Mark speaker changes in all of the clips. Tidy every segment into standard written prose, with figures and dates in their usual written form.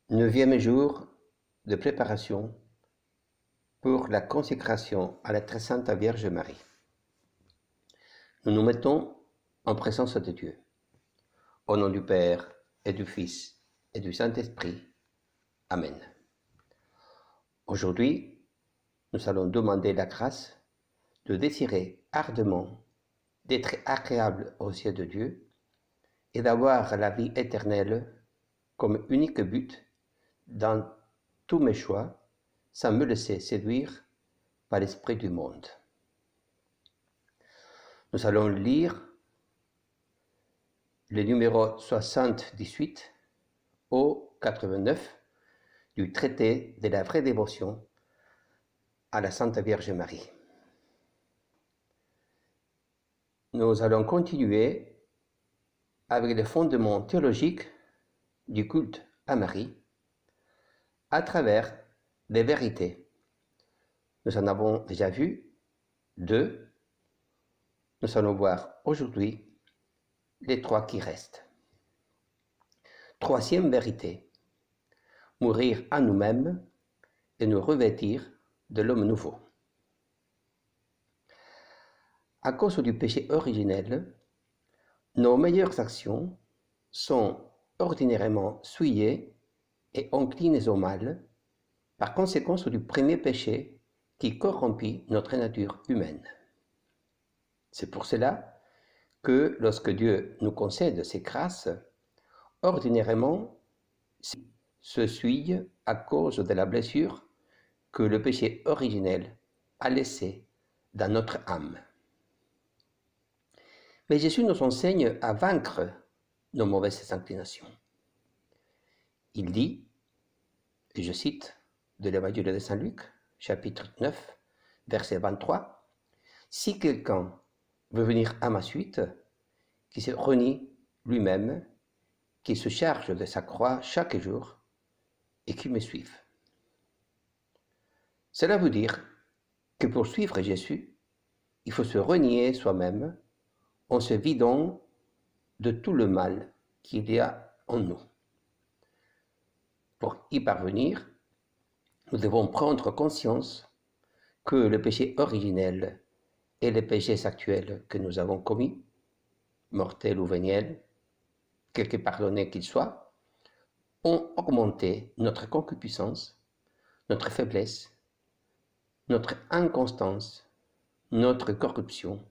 Speaker 1: Neuvième jour de préparation pour la consécration à la très sainte Vierge Marie. Nous nous mettons en présence de Dieu. Au nom du Père et du Fils et du Saint-Esprit. Amen. Aujourd'hui, nous allons demander la grâce de désirer ardemment d'être agréable aux yeux de Dieu et d'avoir la vie éternelle comme unique but dans tous mes choix, sans me laisser séduire par l'esprit du monde. Nous allons lire le numéro 78 au 89 du traité de la vraie dévotion à la Sainte Vierge Marie. Nous allons continuer avec les fondements théologiques du culte à Marie à travers les vérités. Nous en avons déjà vu deux. Nous allons voir aujourd'hui les trois qui restent. Troisième vérité, mourir à nous-mêmes et nous revêtir de l'homme nouveau. À cause du péché originel, nos meilleures actions sont ordinairement souillées et inclinées au mal, par conséquence du premier péché qui corrompit notre nature humaine. C'est pour cela que lorsque Dieu nous concède ses grâces, ordinairement, se souille à cause de la blessure que le péché originel a laissée dans notre âme. Mais Jésus nous enseigne à vaincre nos mauvaises inclinations. Il dit, et je cite de l'Évangile de Saint Luc, chapitre 9, verset 23, « Si quelqu'un veut venir à ma suite, qu'il se renie lui-même, qu'il se charge de sa croix chaque jour et qu'il me suive. » Cela veut dire que pour suivre Jésus, il faut se renier soi-même en se vidant de tout le mal qu'il y a en nous. Pour y parvenir, nous devons prendre conscience que le péché originel et les péchés actuels que nous avons commis, mortels ou véniels, quelque pardonnés qu'ils soient, ont augmenté notre concupiscence, notre faiblesse, notre inconstance, notre corruption,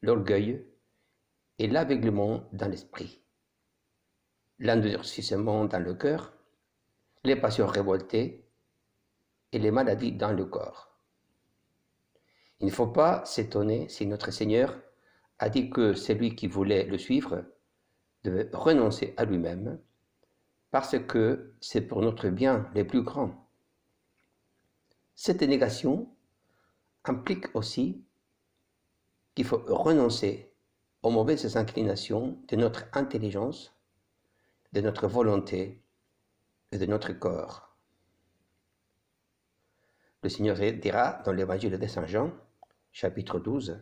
Speaker 1: l'orgueil et l'aveuglement dans l'esprit, l'endurcissement dans le cœur, les passions révoltées et les maladies dans le corps. Il ne faut pas s'étonner si notre Seigneur a dit que celui qui voulait le suivre devait renoncer à lui-même, parce que c'est pour notre bien le plus grand. Cette négation implique aussi qu'il faut renoncer aux mauvaises inclinations de notre intelligence, de notre volonté et de notre corps. Le Seigneur dira dans l'Évangile de Saint Jean, chapitre 12,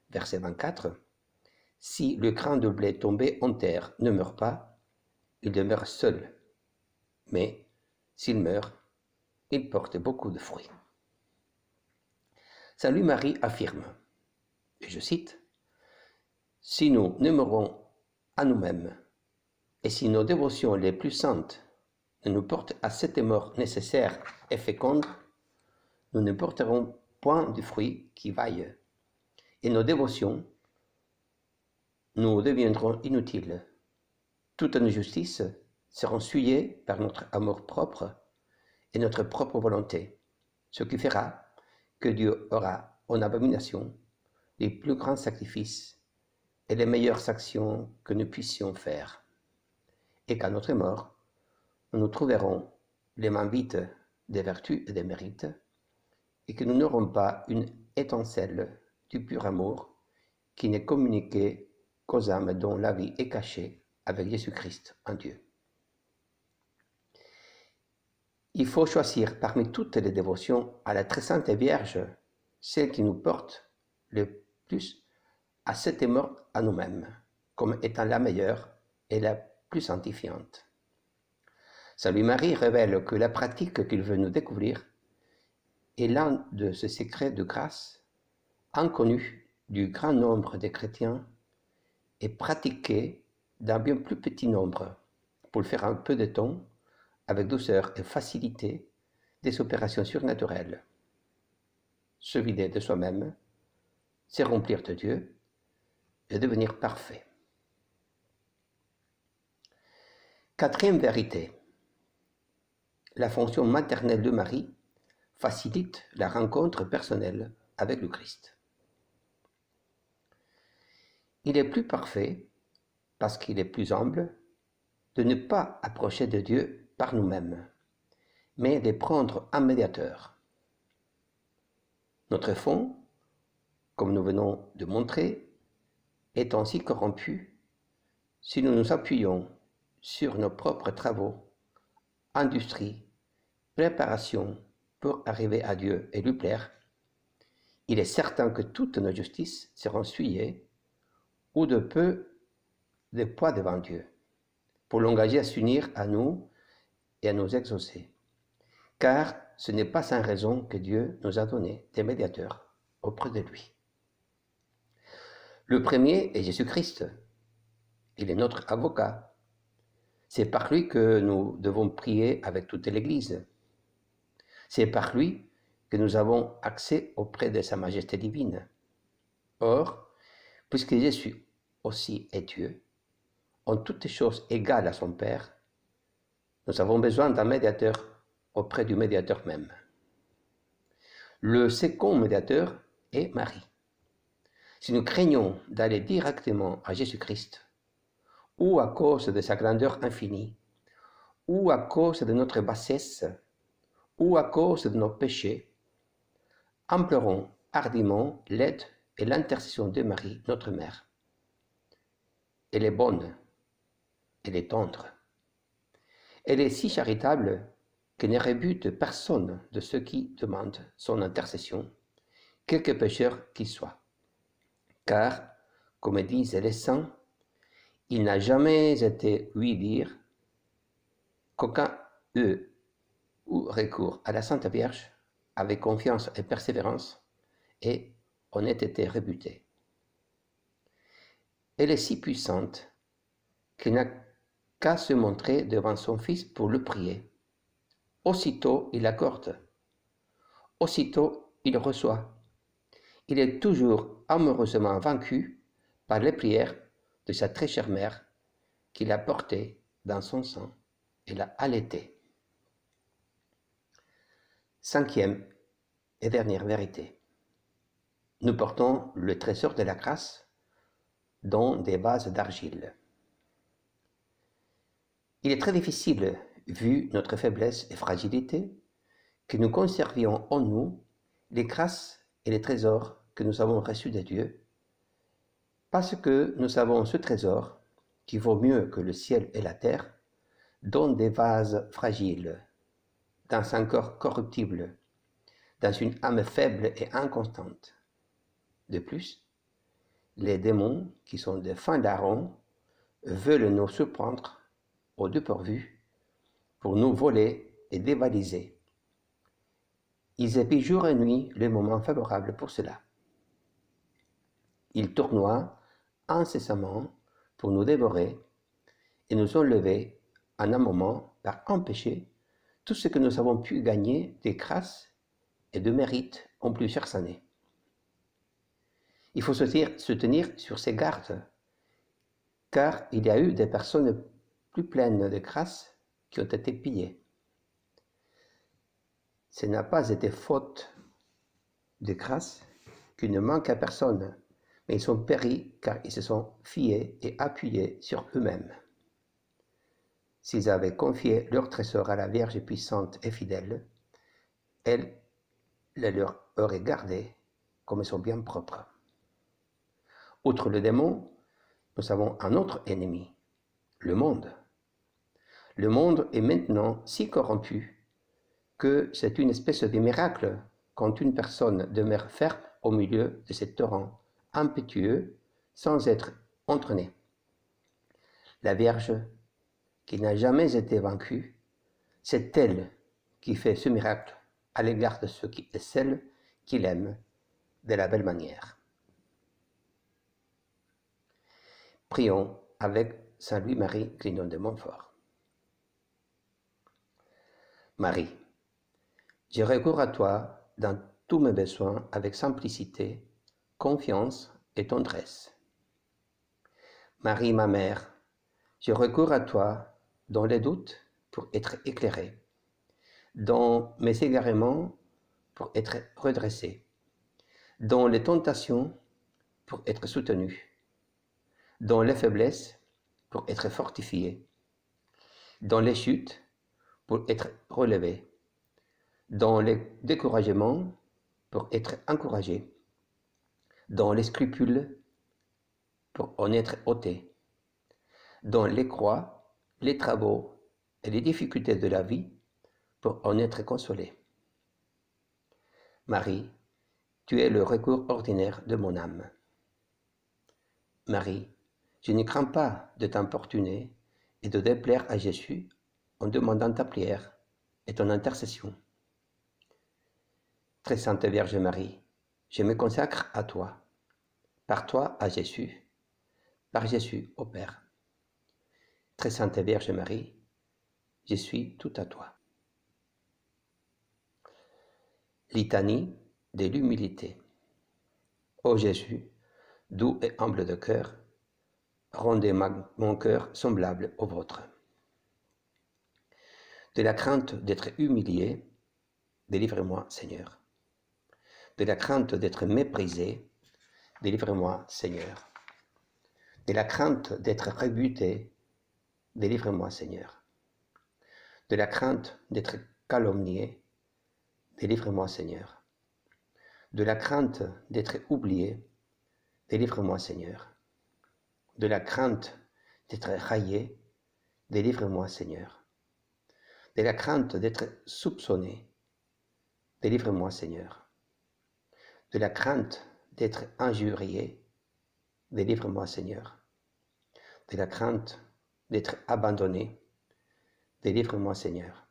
Speaker 1: verset 24, « Si le grain de blé tombé en terre ne meurt pas, il demeure seul, mais s'il meurt, il porte beaucoup de fruits. » Saint Louis-Marie affirme, et je cite, « Si nous demeurons à nous-mêmes, et si nos dévotions les plus saintes ne nous portent à cette mort nécessaire et féconde, nous ne porterons point de fruits qui vaillent, et nos dévotions nous deviendront inutiles. Toute nos justices seront souillées par notre amour propre et notre propre volonté, ce qui fera que Dieu aura en abomination les plus grands sacrifices et les meilleures actions que nous puissions faire, et qu'à notre mort, nous nous trouverons les mains vides des vertus et des mérites, et que nous n'aurons pas une étincelle du pur amour qui n'est communiquée qu'aux âmes dont la vie est cachée avec Jésus-Christ en Dieu. Il faut choisir parmi toutes les dévotions à la très sainte Vierge celle qui nous porte le plus à cette mort à nous-mêmes, comme étant la meilleure et la plus sanctifiante. Salut Marie révèle que la pratique qu'il veut nous découvrir est l'un de ces secrets de grâce inconnus du grand nombre des chrétiens et pratiqués d'un bien plus petit nombre pour le faire un peu de temps, avec douceur et facilité, des opérations surnaturelles. Se vider de soi-même, c'est remplir de Dieu et devenir parfait. Quatrième vérité, la fonction maternelle de Marie facilite la rencontre personnelle avec le Christ. Il est plus parfait, parce qu'il est plus humble, de ne pas approcher de Dieu par nous-mêmes, mais de prendre un médiateur. Notre fond, comme nous venons de montrer, est ainsi corrompu si nous nous appuyons sur nos propres travaux, industrie, préparation pour arriver à Dieu et lui plaire. Il est certain que toutes nos justices seront souillées ou de peu de poids devant Dieu, pour l'engager à s'unir à nous et à nous exaucer. Car ce n'est pas sans raison que Dieu nous a donné des médiateurs auprès de lui. Le premier est Jésus-Christ. Il est notre avocat. C'est par lui que nous devons prier avec toute l'Église. C'est par lui que nous avons accès auprès de Sa Majesté divine. Or, puisque Jésus aussi est Dieu, en toutes choses égales à son Père, nous avons besoin d'un médiateur auprès du médiateur même. Le second médiateur est Marie. Si nous craignons d'aller directement à Jésus-Christ, ou à cause de sa grandeur infinie, ou à cause de notre bassesse, ou à cause de nos péchés, implorons hardiment l'aide et l'intercession de Marie, notre Mère. Elle est bonne, elle est tendre. Elle est si charitable qu'elle ne rebute personne de ceux qui demandent son intercession, quelque pécheur qu'il soit. Car, comme disent les saints, il n'a jamais été ouï dire qu'aucun eut recours à la Sainte Vierge avec confiance et persévérance et en ait été rebuté. Elle est si puissante qu'il n'a qu'à se montrer devant son Fils pour le prier. Aussitôt il accorde, aussitôt il reçoit. Il est toujours amoureusement vaincu par les prières de sa très chère mère qui l'a porté dans son sein et l'a allaité. Cinquième et dernière vérité. Nous portons le trésor de la grâce dans des vases d'argile. Il est très difficile, vu notre faiblesse et fragilité, que nous conservions en nous les grâces et les trésors que nous avons reçus de Dieu, parce que nous avons ce trésor, qui vaut mieux que le ciel et la terre, dans des vases fragiles, dans un corps corruptible, dans une âme faible et inconstante. De plus, les démons, qui sont des fins larrons, veulent nous surprendre au dépourvu pour nous voler et dévaliser. Ils épient jour et nuit le moment favorable pour cela. Ils tournoient incessamment pour nous dévorer et nous enlever en un moment par empêcher tout ce que nous avons pu gagner des grâces et de mérites en plusieurs années. Il faut se tenir sur ses gardes, car il y a eu des personnes plus pleines de grâce qui ont été pillées. Ce n'a pas été faute de grâce qui ne manque à personne, mais ils sont péris car ils se sont fiés et appuyés sur eux-mêmes. S'ils avaient confié leur trésor à la Vierge puissante et fidèle, elle les leur aurait gardés comme ils sont bien propres. Outre le démon, nous avons un autre ennemi, le monde. Le monde est maintenant si corrompu que c'est une espèce de miracle quand une personne demeure ferme au milieu de ces torrents impétueux sans être entraînée. La Vierge, qui n'a jamais été vaincue, C'est elle qui fait ce miracle à l'égard de ceux et celles qu'il aime de la belle manière. Prions avec Saint Louis-Marie Grignon de Montfort. Marie, je recours à toi dans tous mes besoins avec simplicité, confiance et tendresse. Marie, ma mère, je recours à toi dans les doutes pour être éclairé, dans mes égarements pour être redressé, dans les tentations pour être soutenu, dans les faiblesses pour être fortifié, dans les chutes pour être relevé, dans les découragements pour être encouragé, dans les scrupules pour en être ôté, dans les croix, les travaux et les difficultés de la vie pour en être consolé. Marie, tu es le recours ordinaire de mon âme. Marie, je ne crains pas de t'importuner et de déplaire à Jésus en demandant ta prière et ton intercession. Très Sainte Vierge Marie, je me consacre à toi, par toi à Jésus, par Jésus au Père. Très Sainte Vierge Marie, je suis tout à toi. Litanie de l'humilité. Ô Jésus, doux et humble de cœur, rendez mon cœur semblable au vôtre. De la crainte d'être humilié, délivre-moi, Seigneur. De la crainte d'être méprisé, délivre-moi, Seigneur. De la crainte d'être rebuté, délivre-moi, Seigneur. De la crainte d'être calomnié, délivre-moi, Seigneur. De la crainte d'être oublié, délivre-moi, Seigneur. De la crainte d'être raillé, délivre-moi, Seigneur. De la crainte d'être soupçonné, délivre-moi, Seigneur. De la crainte d'être injurié, délivre-moi, Seigneur. De la crainte d'être abandonné, délivre-moi, Seigneur.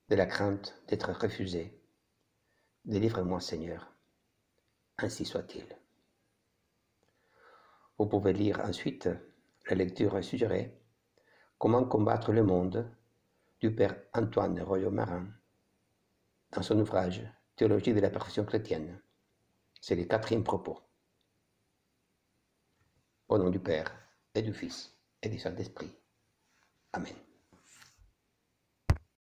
Speaker 1: De la crainte d'être refusé, délivre-moi, Seigneur. Ainsi soit-il. Vous pouvez lire ensuite la lecture suggérée « Comment combattre le monde » du Père Antoine Royot-Marin dans son ouvrage « Théologie de la perfection chrétienne ». C'est le 4e propos. Au nom du Père, et du Fils, et du Saint-Esprit. Amen.